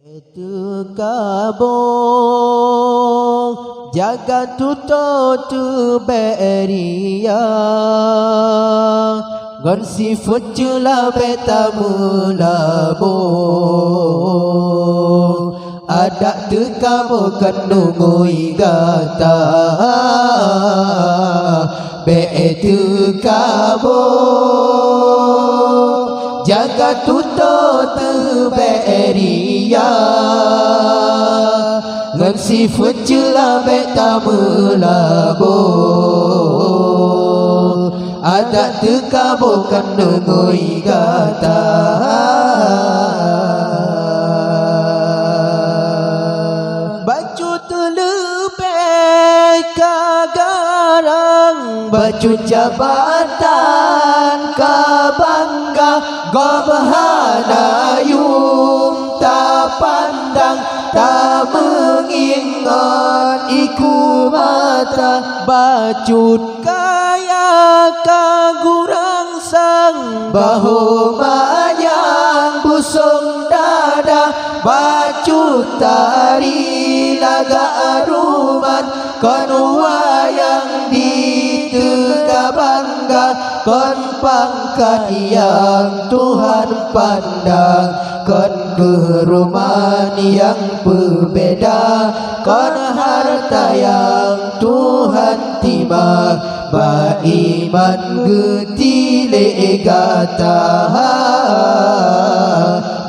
Itu kabung jaga tutup tu beria gon sifut jula betamu labo ada tu kabung kenungui gata itu kabung jaga tutup tu beria ngan sifut jula betamu labo ada tekabo kandungui gata baju terlebih kagarang baju jabatan kabangga gobhana yum tak pandang tak mengingat iku mata bacut kaya kagurang sang bahu manyang busung dada bacut tari laga aruman kon wayang di tega bangga kon pangkat yang Tuhan pandang kon keruman yang berbeda kon harta yang Tuhan timbang beriman getile gata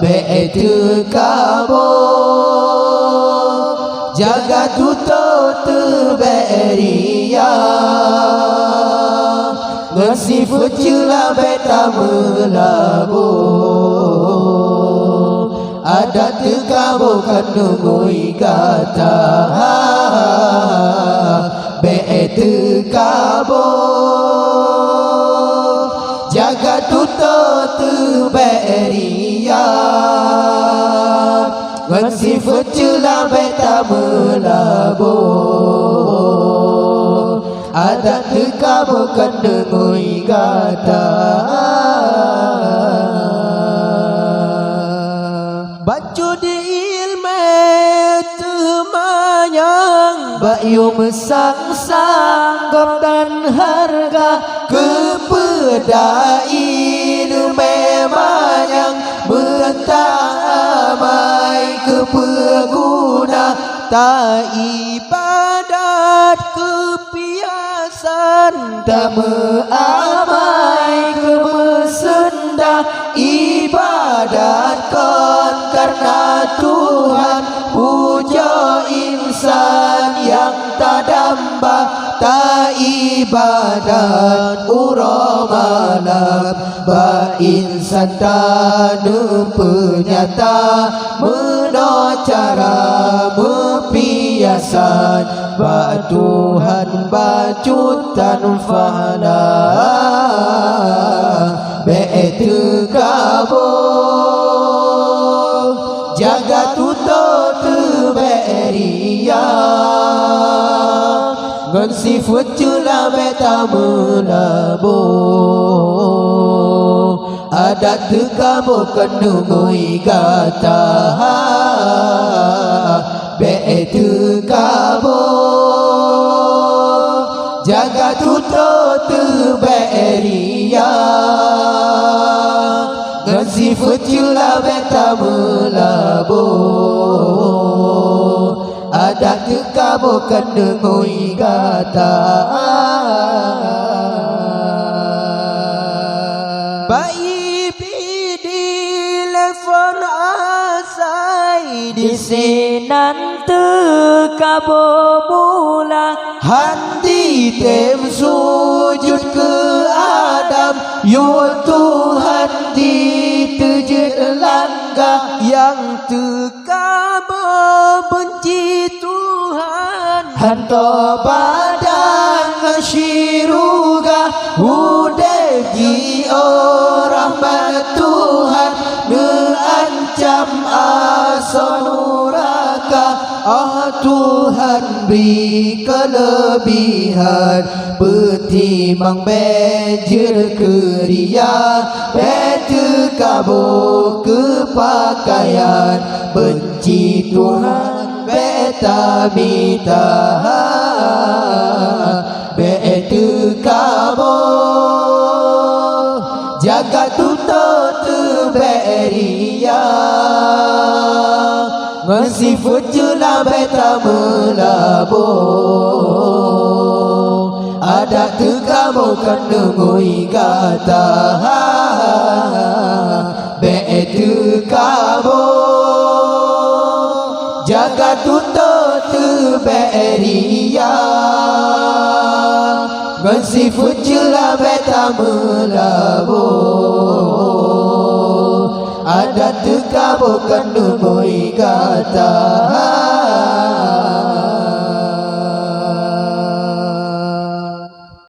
beetu kabo jaga tutup beria ngasifut jula betamu labo ada tekabo kandungui gata beetu kabo jaga tutup beria ngasifut jula betamu labo ada tekabo kandungui gata baju di ilmu temanyang bayu mesang sanggap dan harga kepada ilmu manyang mentamai kepeguna tak ibadat kepiasan tak meamai kemesenda ibadat kon karena Tuhan puja insan yang tak damba tak ibadat uramalam ba insan tanu penyata menocara mepiasan ba Tuhan bacutan fana beetu kabo jaga tutup beria ngan sifut jula betamu labo ada tekabo kandungui gata beetu kabo jaga tutup beria ngan sifut jula betamu labo ada tekabo kandungui gata bayi pidi telefon asai di sinan tekabo mula handi tem sujud ke Adam yo Tuhan di tujud langga yang tekabo benci Tuhan hanto badan syiruga udeji rahmat Tuhan meancam asanuraka Tuhan beri kelebihan betimang bejer keria betu kabo kepakaian benci puji Tuhan beta minta betu kamu jaga tutup tu beria ngasifut jula beta melabo ada tu kamu kan nungui kata betu kamu jaga tutup tu beria ngasifut jula beta melabo ada tu kamu kan nungui kata